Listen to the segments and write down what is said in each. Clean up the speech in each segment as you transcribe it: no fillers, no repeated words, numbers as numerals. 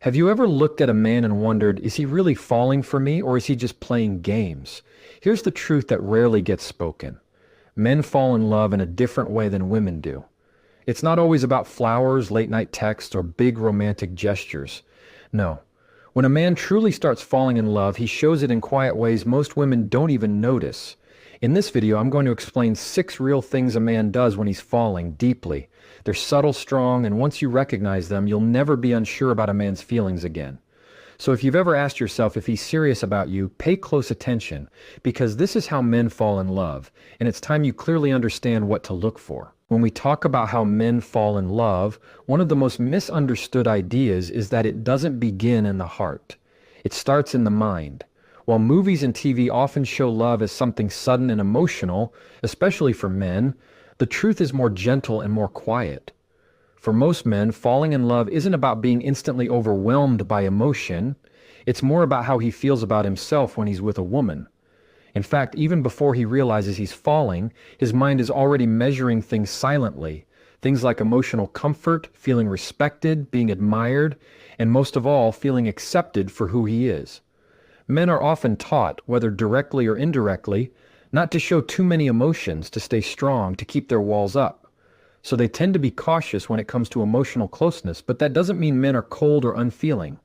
Have you ever looked at a man and wondered, is he really falling for me or is he just playing games? Here's the truth that rarely gets spoken. Men fall in love in a different way than women do. It's not always about flowers, late-night texts, or big romantic gestures. No. When a man truly starts falling in love, he shows it in quiet ways most women don't even notice. In this video, I'm going to explain 6 real things a man does when he's falling deeply. They're subtle, strong, and once you recognize them, you'll never be unsure about a man's feelings again. So if you've ever asked yourself if he's serious about you, pay close attention, because this is how men fall in love, and it's time you clearly understand what to look for. When we talk about how men fall in love, one of the most misunderstood ideas is that it doesn't begin in the heart. It starts in the mind. While movies and TV often show love as something sudden and emotional, especially for men, the truth is more gentle and more quiet. For most men, falling in love isn't about being instantly overwhelmed by emotion. It's more about how he feels about himself when he's with a woman. In fact, even before he realizes he's falling, his mind is already measuring things silently. Things like emotional comfort, feeling respected, being admired, and most of all, feeling accepted for who he is. Men are often taught, whether directly or indirectly, not to show too many emotions, to stay strong, to keep their walls up. So they tend to be cautious when it comes to emotional closeness, but that doesn't mean men are cold or unfeeling.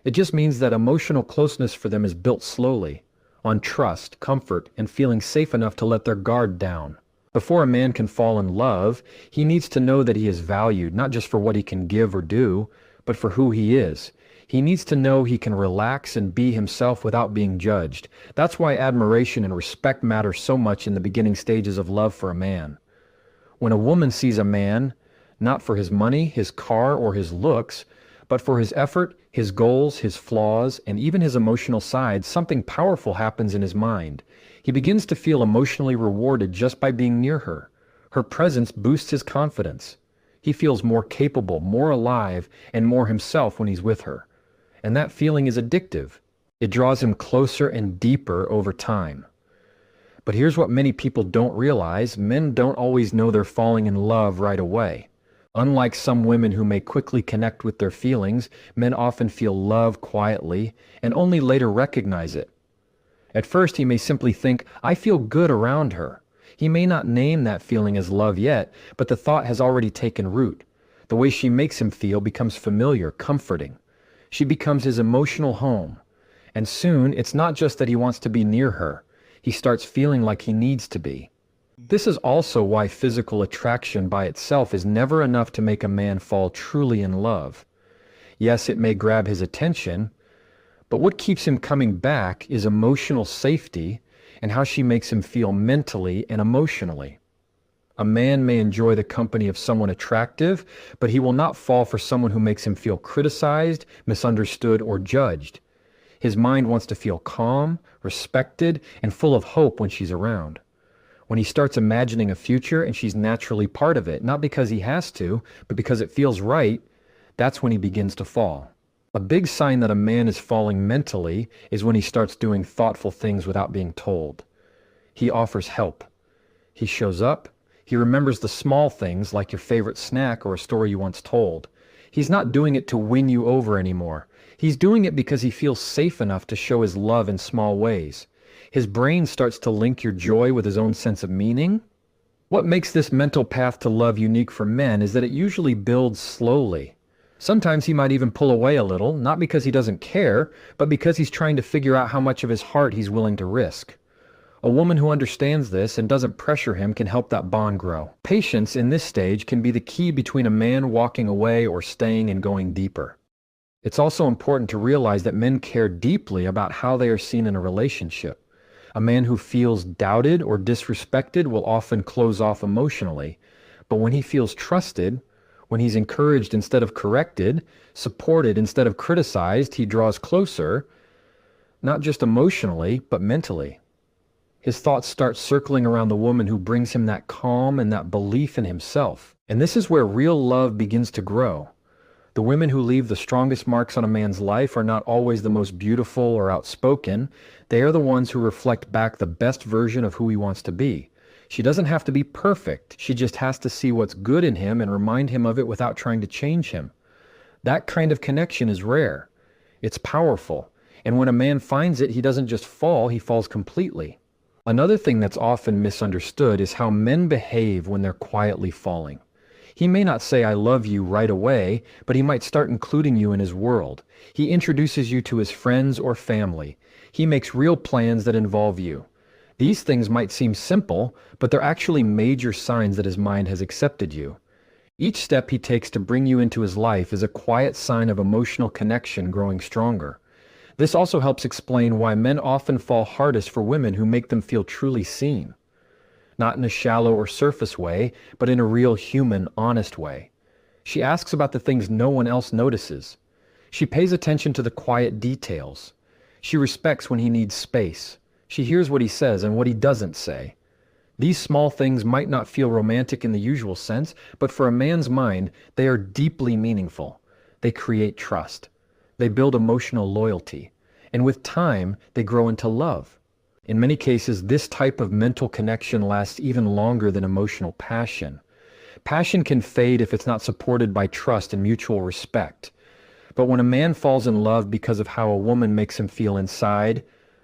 It just means that emotional closeness for them is built slowly, on trust, comfort, and feeling safe enough to let their guard down. Before a man can fall in love, he needs to know that he is valued, not just for what he can give or do, but for who he is. He needs to know he can relax and be himself without being judged. That's why admiration and respect matter so much in the beginning stages of love for a man. When a woman sees a man, not for his money, his car, or his looks, but for his effort, his goals, his flaws, and even his emotional side, something powerful happens in his mind. He begins to feel emotionally rewarded just by being near her. Her presence boosts his confidence. He feels more capable, more alive, and more himself when he's with her. And that feeling is addictive. It draws him closer and deeper over time. But here's what many people don't realize: men don't always know they're falling in love right away. Unlike some women who may quickly connect with their feelings, men often feel love quietly and only later recognize it. At first, he may simply think, "I feel good around her." He may not name that feeling as love yet, but the thought has already taken root. The way she makes him feel becomes familiar, comforting. She becomes his emotional home. And soon, it's not just that he wants to be near her. He starts feeling like he needs to be. This is also why physical attraction by itself is never enough to make a man fall truly in love. Yes, it may grab his attention, but what keeps him coming back is emotional safety and how she makes him feel mentally and emotionally. A man may enjoy the company of someone attractive, but he will not fall for someone who makes him feel criticized, misunderstood, or judged. His mind wants to feel calm, respected, and full of hope when she's around. When he starts imagining a future and she's naturally part of it, not because he has to, but because it feels right, that's when he begins to fall. A big sign that a man is falling mentally is when he starts doing thoughtful things without being told. He offers help. He shows up. He remembers the small things like your favorite snack or a story you once told. He's not doing it to win you over anymore. He's doing it because he feels safe enough to show his love in small ways. His brain starts to link your joy with his own sense of meaning. What makes this mental path to love unique for men is that it usually builds slowly. Sometimes he might even pull away a little, not because he doesn't care, but because he's trying to figure out how much of his heart he's willing to risk. A woman who understands this and doesn't pressure him can help that bond grow. Patience in this stage can be the key between a man walking away or staying and going deeper. It's also important to realize that men care deeply about how they are seen in a relationship. A man who feels doubted or disrespected will often close off emotionally, but when he feels trusted, when he's encouraged instead of corrected, supported instead of criticized, he draws closer, not just emotionally, but mentally. His thoughts start circling around the woman who brings him that calm and that belief in himself. And this is where real love begins to grow. The women who leave the strongest marks on a man's life are not always the most beautiful or outspoken. They are the ones who reflect back the best version of who he wants to be. She doesn't have to be perfect. She just has to see what's good in him and remind him of it without trying to change him. That kind of connection is rare. It's powerful. And when a man finds it, he doesn't just fall, he falls completely. Another thing that's often misunderstood is how men behave when they're quietly falling. He may not say, "I love you" right away, but he might start including you in his world. He introduces you to his friends or family. He makes real plans that involve you. These things might seem simple, but they're actually major signs that his mind has accepted you. Each step he takes to bring you into his life is a quiet sign of emotional connection growing stronger. This also helps explain why men often fall hardest for women who make them feel truly seen. Not in a shallow or surface way, but in a real human, honest way. She asks about the things no one else notices. She pays attention to the quiet details. She respects when he needs space. She hears what he says and what he doesn't say. These small things might not feel romantic in the usual sense, but for a man's mind, they are deeply meaningful. They create trust. They build emotional loyalty. And with time, they grow into love. In many cases, this type of mental connection lasts even longer than emotional passion. Passion can fade if it's not supported by trust and mutual respect. But when a man falls in love because of how a woman makes him feel inside,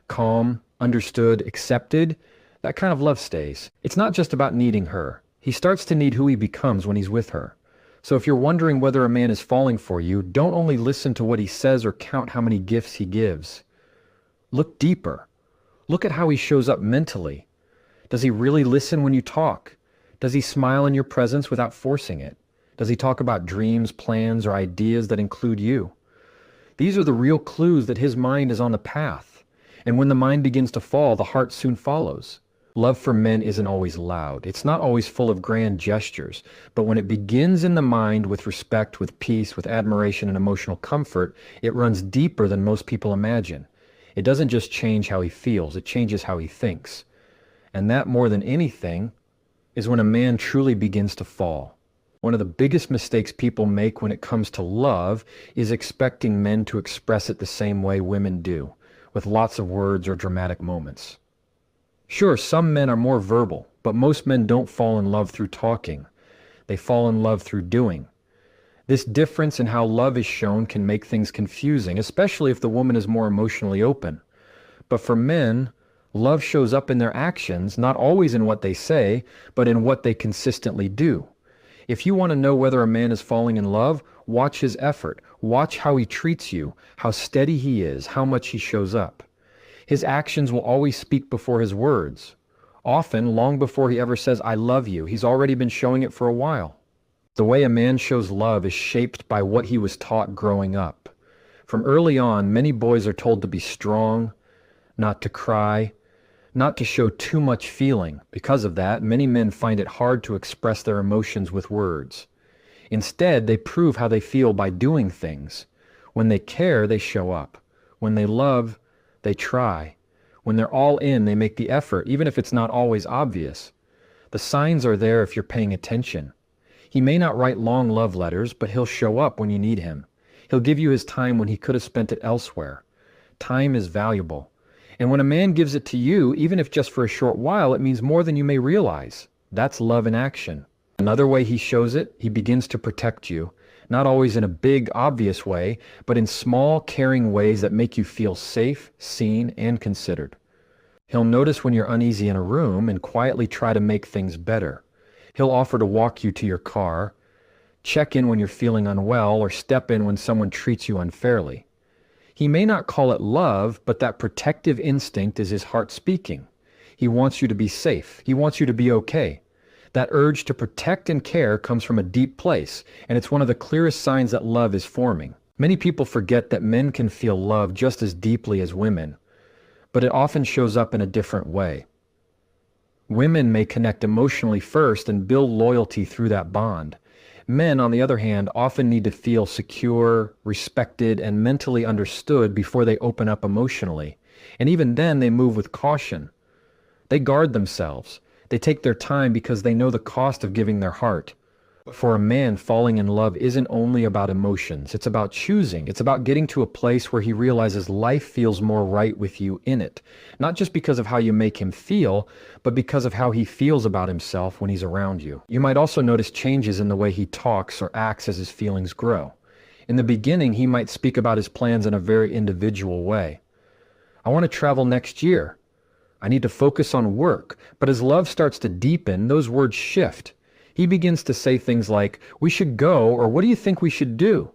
calm, understood, accepted, that kind of love stays. It's not just about needing her. He starts to need who he becomes when he's with her. So if you're wondering whether a man is falling for you, don't only listen to what he says or count how many gifts he gives. Look deeper. Look at how he shows up mentally. Does he really listen when you talk? Does he smile in your presence without forcing it? Does he talk about dreams, plans, or ideas that include you? These are the real clues that his mind is on the path. And when the mind begins to fall, the heart soon follows. Love for men isn't always loud. It's not always full of grand gestures. But when it begins in the mind with respect, with peace, with admiration and emotional comfort, it runs deeper than most people imagine. It doesn't just change how he feels, it changes how he thinks. And that, more than anything, is when a man truly begins to fall. One of the biggest mistakes people make when it comes to love is expecting men to express it the same way women do, with lots of words or dramatic moments. Sure, some men are more verbal, but most men don't fall in love through talking. They fall in love through doing. This difference in how love is shown can make things confusing, especially if the woman is more emotionally open. But for men, love shows up in their actions, not always in what they say, but in what they consistently do. If you want to know whether a man is falling in love, watch his effort. Watch how he treats you, how steady he is, how much he shows up. His actions will always speak before his words. Often, long before he ever says, "I love you," he's already been showing it for a while. The way a man shows love is shaped by what he was taught growing up. From early on, many boys are told to be strong, not to cry, not to show too much feeling. Because of that, many men find it hard to express their emotions with words. Instead, they prove how they feel by doing things. When they care, they show up. When they love, they try. When they're all in, they make the effort, even if it's not always obvious. The signs are there if you're paying attention. He may not write long love letters, but he'll show up when you need him. He'll give you his time when he could have spent it elsewhere. Time is valuable. And when a man gives it to you, even if just for a short while, it means more than you may realize. That's love in action. Another way he shows it, he begins to protect you. Not always in a big, obvious way, but in small, caring ways that make you feel safe, seen, and considered. He'll notice when you're uneasy in a room and quietly try to make things better. He'll offer to walk you to your car, check in when you're feeling unwell, or step in when someone treats you unfairly. He may not call it love, but that protective instinct is his heart speaking. He wants you to be safe. He wants you to be okay. That urge to protect and care comes from a deep place, and it's one of the clearest signs that love is forming. Many people forget that men can feel love just as deeply as women, but it often shows up in a different way. Women may connect emotionally first and build loyalty through that bond. Men, on the other hand, often need to feel secure, respected, and mentally understood before they open up emotionally. And even then, they move with caution. They guard themselves. They take their time because they know the cost of giving their heart. But for a man, falling in love isn't only about emotions. It's about choosing. It's about getting to a place where he realizes life feels more right with you in it. Not just because of how you make him feel, but because of how he feels about himself when he's around you. You might also notice changes in the way he talks or acts as his feelings grow. In the beginning, he might speak about his plans in a very individual way. I want to travel next year. I need to focus on work. But as love starts to deepen, those words shift. He begins to say things like, we should go, or what do you think we should do?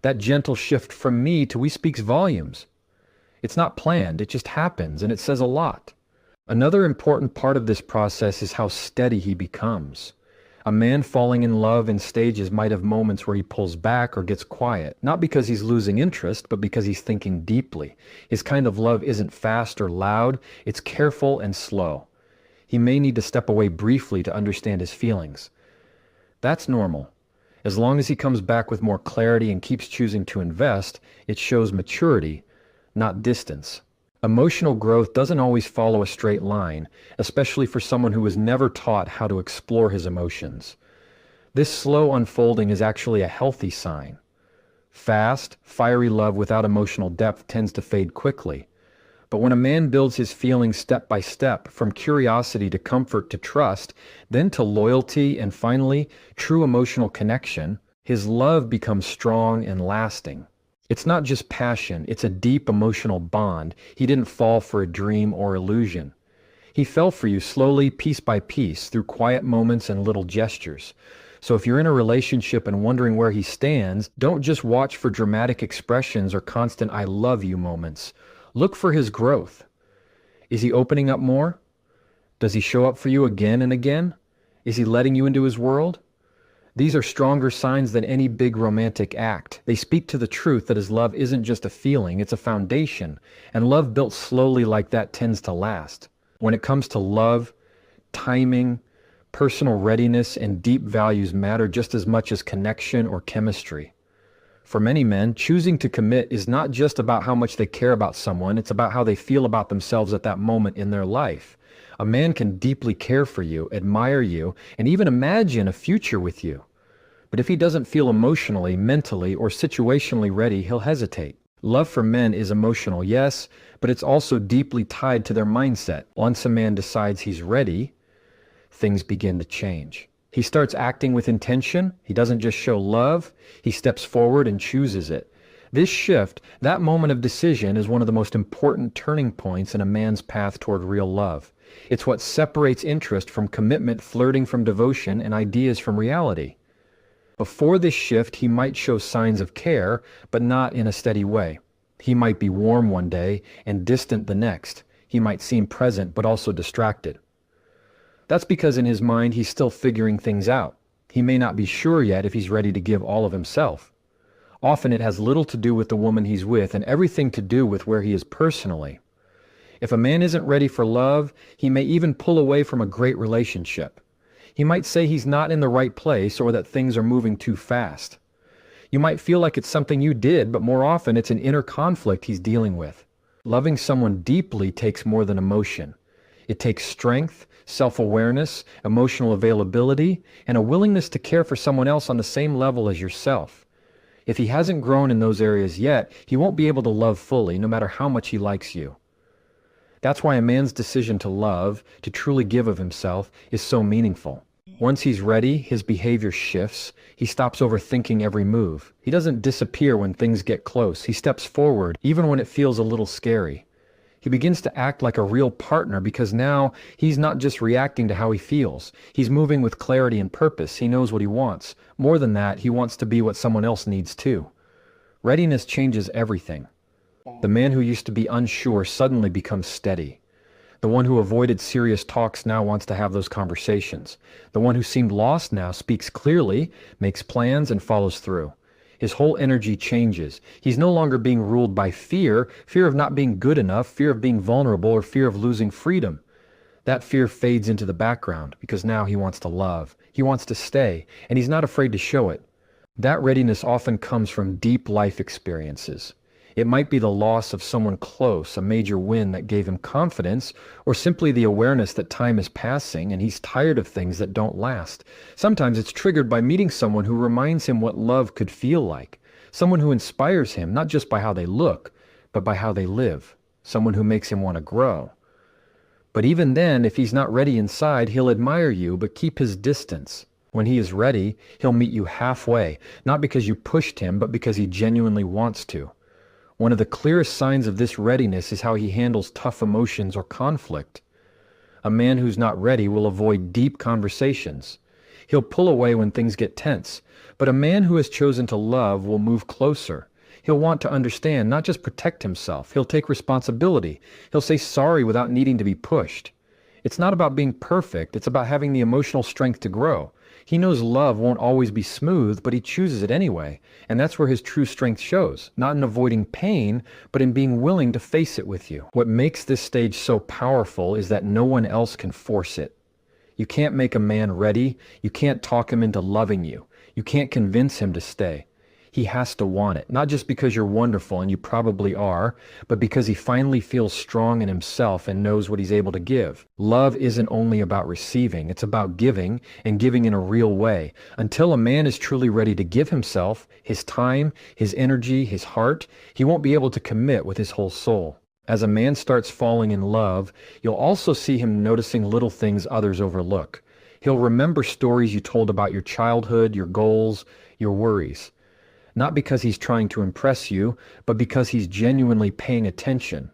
That gentle shift from me to we speaks volumes. It's not planned, it just happens, and it says a lot. Another important part of this process is how steady he becomes. A man falling in love in stages might have moments where he pulls back or gets quiet, not because he's losing interest, but because he's thinking deeply. His kind of love isn't fast or loud, it's careful and slow. He may need to step away briefly to understand his feelings. That's normal. As long as he comes back with more clarity and keeps choosing to invest, it shows maturity, not distance. Emotional growth doesn't always follow a straight line, especially for someone who was never taught how to explore his emotions. This slow unfolding is actually a healthy sign. Fast, fiery love without emotional depth tends to fade quickly. But when a man builds his feelings step by step, from curiosity to comfort to trust, then to loyalty and finally true emotional connection, his love becomes strong and lasting. It's not just passion, it's a deep emotional bond. He didn't fall for a dream or illusion. He fell for you slowly, piece by piece, through quiet moments and little gestures. So if you're in a relationship and wondering where he stands, don't just watch for dramatic expressions or constant I love you moments. Look for his growth. Is he opening up more? Does he show up for you again and again? Is he letting you into his world? These are stronger signs than any big romantic act. They speak to the truth that his love isn't just a feeling, it's a foundation, and love built slowly like that tends to last. When it comes to love, timing, personal readiness, and deep values matter just as much as connection or chemistry. For many men, choosing to commit is not just about how much they care about someone, it's about how they feel about themselves at that moment in their life. A man can deeply care for you, admire you, and even imagine a future with you. But if he doesn't feel emotionally, mentally, or situationally ready, he'll hesitate. Love for men is emotional, yes, but it's also deeply tied to their mindset. Once a man decides he's ready, things begin to change. He starts acting with intention. He doesn't just show love, he steps forward and chooses it. This shift, that moment of decision, is one of the most important turning points in a man's path toward real love. It's what separates interest from commitment, flirting from devotion, and ideas from reality. Before this shift, he might show signs of care, but not in a steady way. He might be warm one day and distant the next. He might seem present, but also distracted. That's because in his mind, he's still figuring things out. He may not be sure yet if he's ready to give all of himself. Often it has little to do with the woman he's with and everything to do with where he is personally. If a man isn't ready for love, he may even pull away from a great relationship. He might say he's not in the right place or that things are moving too fast. You might feel like it's something you did, but more often it's an inner conflict he's dealing with. Loving someone deeply takes more than emotion. It takes strength, self-awareness, emotional availability, and a willingness to care for someone else on the same level as yourself. If he hasn't grown in those areas yet, he won't be able to love fully, no matter how much he likes you. That's why a man's decision to love, to truly give of himself, is so meaningful. Once he's ready, his behavior shifts. He stops overthinking every move. He doesn't disappear when things get close. He steps forward, even when it feels a little scary. He begins to act like a real partner because now he's not just reacting to how he feels. He's moving with clarity and purpose. He knows what he wants. More than that, he wants to be what someone else needs too. Readiness changes everything. The man who used to be unsure suddenly becomes steady. The one who avoided serious talks now wants to have those conversations. The one who seemed lost now speaks clearly, makes plans, and follows through. His whole energy changes. He's no longer being ruled by fear, fear of not being good enough, fear of being vulnerable, or fear of losing freedom. That fear fades into the background because now he wants to love. He wants to stay, and he's not afraid to show it. That readiness often comes from deep life experiences. It might be the loss of someone close, a major win that gave him confidence, or simply the awareness that time is passing and he's tired of things that don't last. Sometimes it's triggered by meeting someone who reminds him what love could feel like. Someone who inspires him, not just by how they look, but by how they live. Someone who makes him want to grow. But even then, if he's not ready inside, he'll admire you, but keep his distance. When he is ready, he'll meet you halfway, not because you pushed him, but because he genuinely wants to. One of the clearest signs of this readiness is how he handles tough emotions or conflict. A man who's not ready will avoid deep conversations. He'll pull away when things get tense. But a man who has chosen to love will move closer. He'll want to understand, not just protect himself. He'll take responsibility. He'll say sorry without needing to be pushed. It's not about being perfect. It's about having the emotional strength to grow. He knows love won't always be smooth, but he chooses it anyway. And that's where his true strength shows, not in avoiding pain, but in being willing to face it with you. What makes this stage so powerful is that no one else can force it. You can't make a man ready. You can't talk him into loving you. You can't convince him to stay. He has to want it, not just because you're wonderful, and you probably are, but because he finally feels strong in himself and knows what he's able to give. Love isn't only about receiving, it's about giving, and giving in a real way. Until a man is truly ready to give himself, his time, his energy, his heart, he won't be able to commit with his whole soul. As a man starts falling in love, you'll also see him noticing little things others overlook. He'll remember stories you told about your childhood, your goals, your worries. Not because he's trying to impress you, but because he's genuinely paying attention.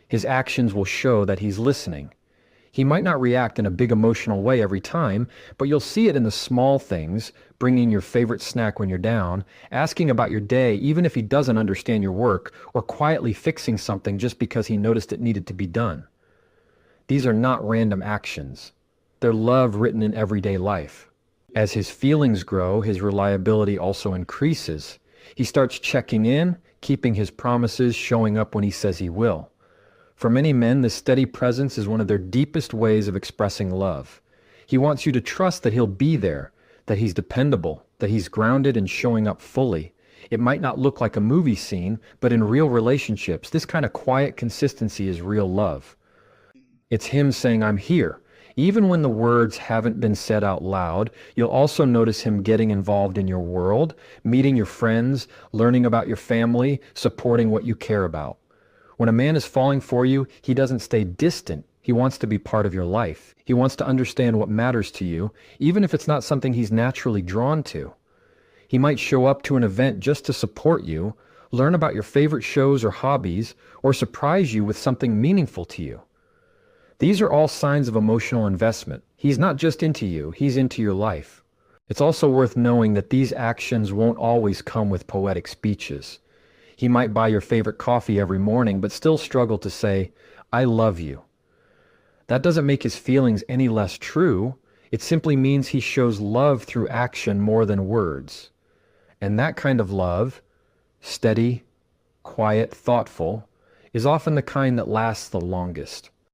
His actions will show that he's listening. He might not react in a big emotional way every time, but you'll see it in the small things, bringing your favorite snack when you're down, asking about your day even if he doesn't understand your work, or quietly fixing something just because he noticed it needed to be done. These are not random actions. They're love written in everyday life. As his feelings grow, his reliability also increases. He starts checking in, keeping his promises, showing up when he says he will. For many men, this steady presence is one of their deepest ways of expressing love. He wants you to trust that he'll be there, that he's dependable, that he's grounded and showing up fully. It might not look like a movie scene, but in real relationships, this kind of quiet consistency is real love. It's him saying, "I'm here." Even when the words haven't been said out loud, you'll also notice him getting involved in your world, meeting your friends, learning about your family, supporting what you care about. When a man is falling for you, he doesn't stay distant. He wants to be part of your life. He wants to understand what matters to you, even if it's not something he's naturally drawn to. He might show up to an event just to support you, learn about your favorite shows or hobbies, or surprise you with something meaningful to you. These are all signs of emotional investment. He's not just into you, he's into your life. It's also worth knowing that these actions won't always come with poetic speeches. He might buy your favorite coffee every morning, but still struggle to say, "I love you." That doesn't make his feelings any less true. It simply means he shows love through action more than words. And that kind of love, steady, quiet, thoughtful, is often the kind that lasts the longest.